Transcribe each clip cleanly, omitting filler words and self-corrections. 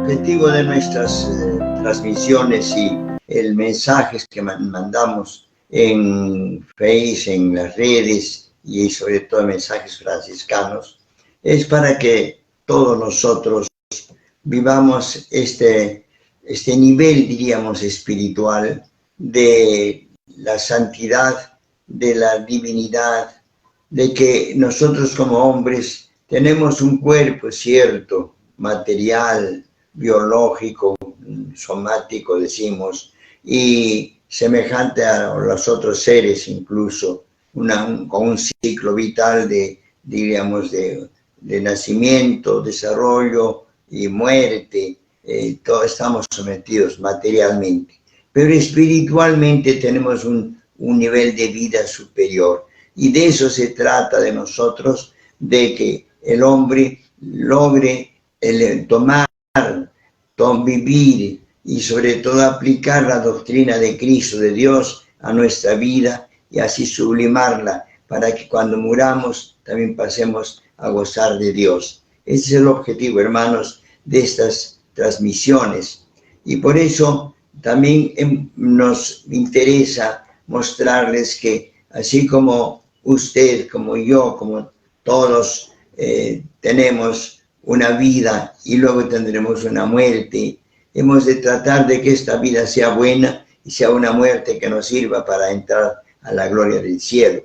objetivo de nuestras transmisiones y el mensaje que mandamos en Face, en las redes y sobre todo mensajes franciscanos, es para que todos nosotros vivamos este nivel, diríamos, espiritual de la santidad, de la divinidad, de que nosotros como hombres tenemos un cuerpo cierto, material, biológico, somático, decimos, y semejante a los otros seres incluso, con un ciclo vital diríamos, de nacimiento, desarrollo y muerte. Todos estamos sometidos materialmente, pero espiritualmente tenemos un nivel de vida superior, y de eso se trata de nosotros, de que el hombre logre vivir y sobre todo aplicar la doctrina de Cristo, de Dios, a nuestra vida y así sublimarla para que cuando muramos también pasemos a gozar de Dios. Ese es el objetivo, hermanos, de estas transmisiones, y por eso también nos interesa mostrarles que así como usted, como yo, como todos tenemos una vida y luego tendremos una muerte, hemos de tratar de que esta vida sea buena y sea una muerte que nos sirva para entrar a la gloria del cielo.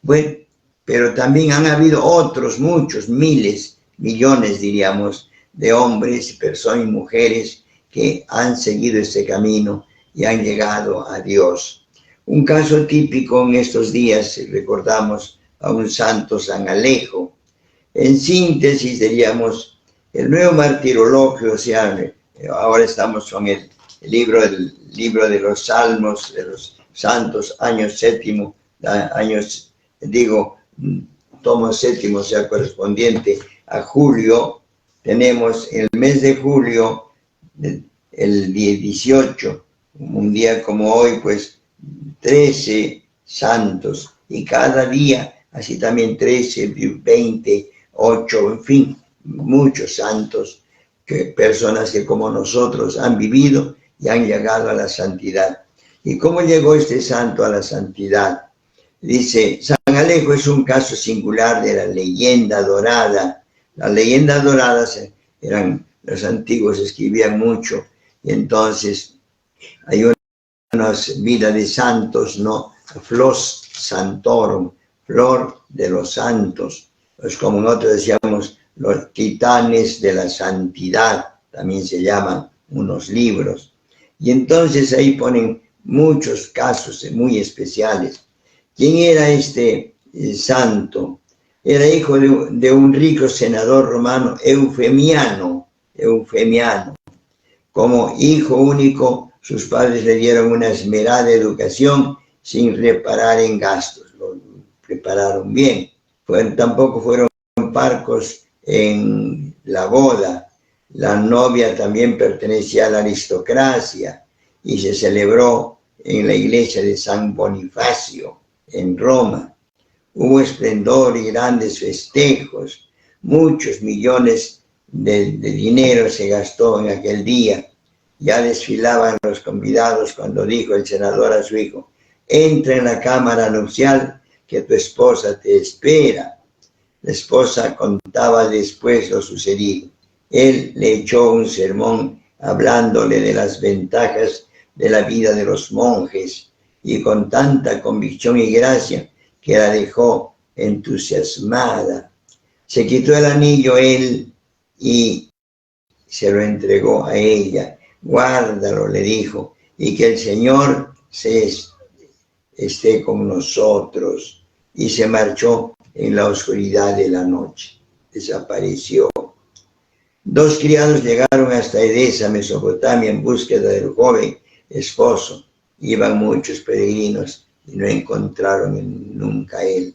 Bueno, pero también han habido otros, muchos, miles, millones, diríamos, de hombres, personas y mujeres que han seguido este camino y han llegado a Dios. Un caso típico en estos días, recordamos a un santo, San Alejo. En síntesis, diríamos, el nuevo martirologio, o sea, ahora estamos con el libro de los Salmos, de los Santos, año séptimo, tomo séptimo, o sea, correspondiente a julio. Tenemos el mes de julio, el día 18, un día como hoy, pues 13 santos, y cada día, así también 13, 20, 8, en fin, muchos santos, personas que como nosotros han vivido y han llegado a la santidad. ¿Y cómo llegó este santo a la santidad? Dice, San Alejo es un caso singular de la leyenda dorada. Las leyendas doradas los antiguos escribían mucho, y entonces hay una vida de santos, ¿no? Flos santorum, flor de los santos. Pues como nosotros decíamos, los titanes de la santidad, también se llaman unos libros. Y entonces ahí ponen muchos casos muy especiales. ¿Quién era este santo? Era hijo de un rico senador romano, Eufemiano. Como hijo único, sus padres le dieron una esmerada educación sin reparar en gastos. Lo prepararon bien. Tampoco fueron parcos en la boda. La novia también pertenecía a la aristocracia y se celebró en la iglesia de San Bonifacio, en Roma. Hubo esplendor y grandes festejos. Muchos millones de dinero se gastó en aquel día. Ya desfilaban los convidados cuando dijo el senador a su hijo: entra en la cámara nupcial, que tu esposa te espera. La esposa contaba después lo sucedido. Él le echó un sermón hablándole de las ventajas de la vida de los monjes, y con tanta convicción y gracia que la dejó entusiasmada. Se quitó el anillo él y se lo entregó a ella. Guárdalo, le dijo, y que el Señor esté con nosotros. Y se marchó en la oscuridad de la noche. Desapareció. 2 criados llegaron hasta Edesa, Mesopotamia, en búsqueda del joven esposo. Iban muchos peregrinos y no encontraron nunca a él.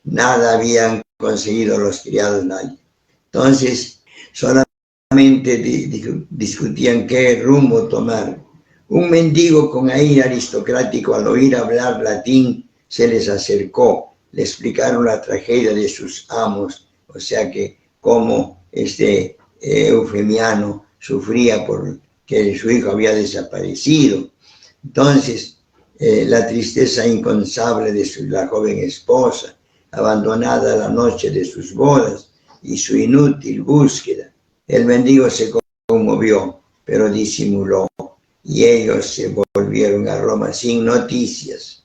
Nada habían conseguido los criados, nadie. Entonces, solamente discutían qué rumbo tomar. Un mendigo con aire aristocrático, al oír hablar latín, se les acercó. Le explicaron la tragedia de sus amos, o sea que cómo Eufemiano, sufría porque su hijo había desaparecido. Entonces, la tristeza incansable de la joven esposa, abandonada la noche de sus bodas, y su inútil búsqueda. El mendigo se conmovió, pero disimuló, y ellos se volvieron a Roma sin noticias.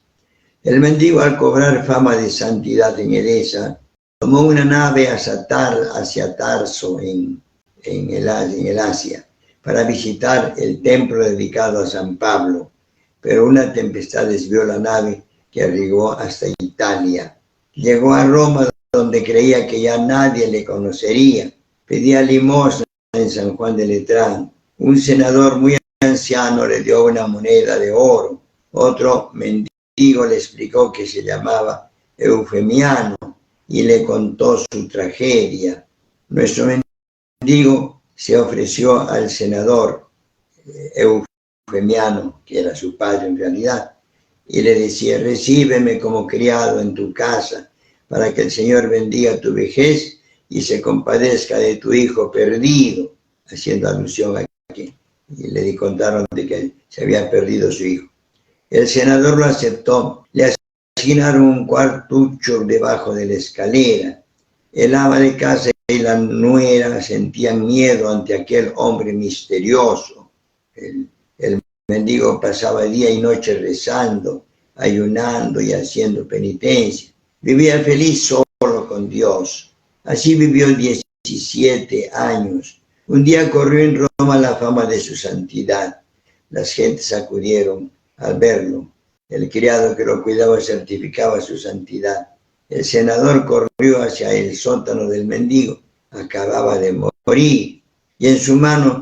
El mendigo, al cobrar fama de santidad en Edesa, tomó una nave hacia Tarso en el Asia, para visitar el templo dedicado a San Pablo, pero una tempestad desvió la nave que arribó hasta Italia. Llegó a Roma, donde creía que ya nadie le conocería. Pedía limosna en San Juan de Letrán. Un senador muy anciano le dio una moneda de oro. Otro mendigo le explicó que se llamaba Eufemiano y le contó su tragedia. Nuestro mendigo se ofreció al senador Eufemiano, que era su padre en realidad, y le decía: recíbeme como criado en tu casa, para que el Señor bendiga tu vejez y se compadezca de tu hijo perdido, haciendo alusión a que le contaron de que se había perdido su hijo. El senador lo aceptó, le asignaron un cuartucho debajo de la escalera. El ama de casa y la nuera sentían miedo ante aquel hombre misterioso. El mendigo pasaba día y noche rezando, ayunando y haciendo penitencia. Vivía feliz solo con Dios. Así vivió 17 años. Un día corrió en Roma la fama de su santidad. Las gentes acudieron al verlo. El criado que lo cuidaba certificaba su santidad. El senador corrió hacia el sótano del mendigo. Acababa de morir. Y en su mano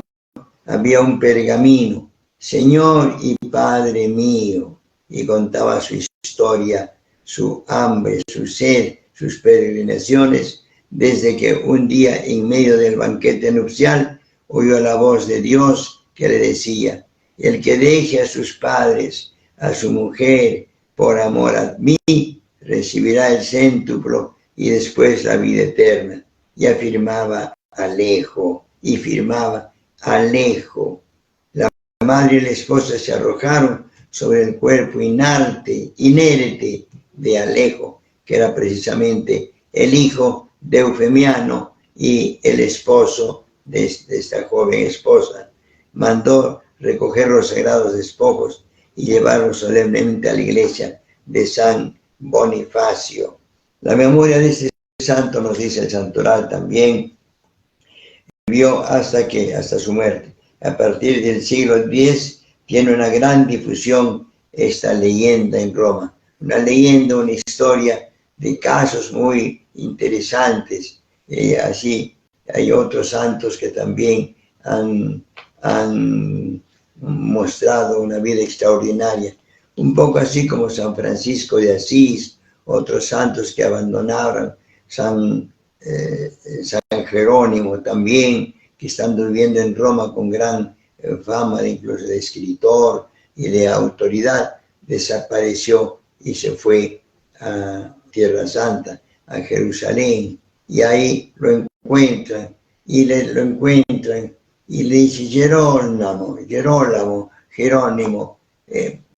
había un pergamino. Señor y Padre mío. Y contaba su historia, su hambre, su sed, sus peregrinaciones, desde que un día en medio del banquete nupcial oyó la voz de Dios que le decía: el que deje a sus padres, a su mujer, por amor a mí, recibirá el céntuplo y después la vida eterna. Y afirmaba Alejo, y firmaba Alejo. La madre y la esposa se arrojaron sobre el cuerpo inerte de Alejo, que era precisamente el hijo de Eufemiano y el esposo de esta joven esposa. Mandó recoger los sagrados despojos y llevarlos solemnemente a la iglesia de San Bonifacio. La memoria de este santo, nos dice el santoral también, vivió hasta su muerte. A partir del siglo X tiene una gran difusión esta leyenda en Roma. Una leyenda, una historia de casos muy interesantes. Así hay otros santos que también han mostrado una vida extraordinaria. Un poco así como San Francisco de Asís, otros santos que abandonaron, San Jerónimo también, que estando viviendo en Roma con gran fama, incluso de escritor y de autoridad, desapareció y se fue a Tierra Santa, a Jerusalén, y ahí lo encuentran y le dice: Jerónimo,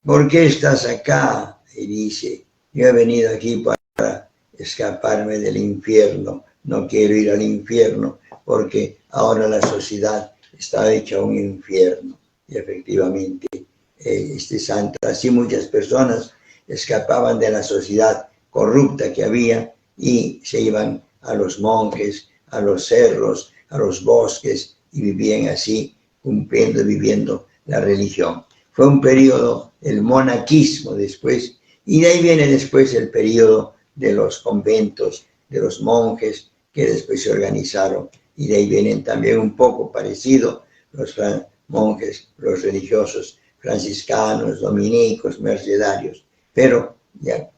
¿por qué estás acá? Y dice: yo he venido aquí para escaparme del infierno, no quiero ir al infierno porque ahora la sociedad está hecha un infierno. Y efectivamente, este santo, así muchas personas escapaban de la sociedad corrupta que había y se iban a los monjes, a los cerros, a los bosques, y vivían así, viviendo la religión. Fue un periodo, el monaquismo después, y de ahí viene después el periodo de los conventos, de los monjes que después se organizaron, y de ahí vienen también un poco parecido los monjes, los religiosos franciscanos, dominicos, mercedarios, pero ya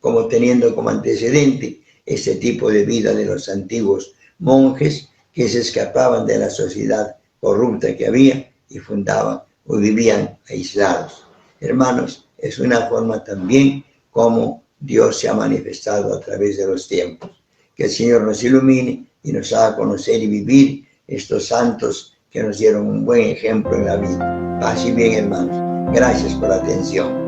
como teniendo como antecedente este tipo de vida de los antiguos monjes que se escapaban de la sociedad corrupta que había y fundaban o vivían aislados. Hermanos, es una forma también como Dios se ha manifestado a través de los tiempos. Que el Señor nos ilumine y nos haga conocer y vivir estos santos que nos dieron un buen ejemplo en la vida. Paz y bien, hermanos. Gracias por la atención.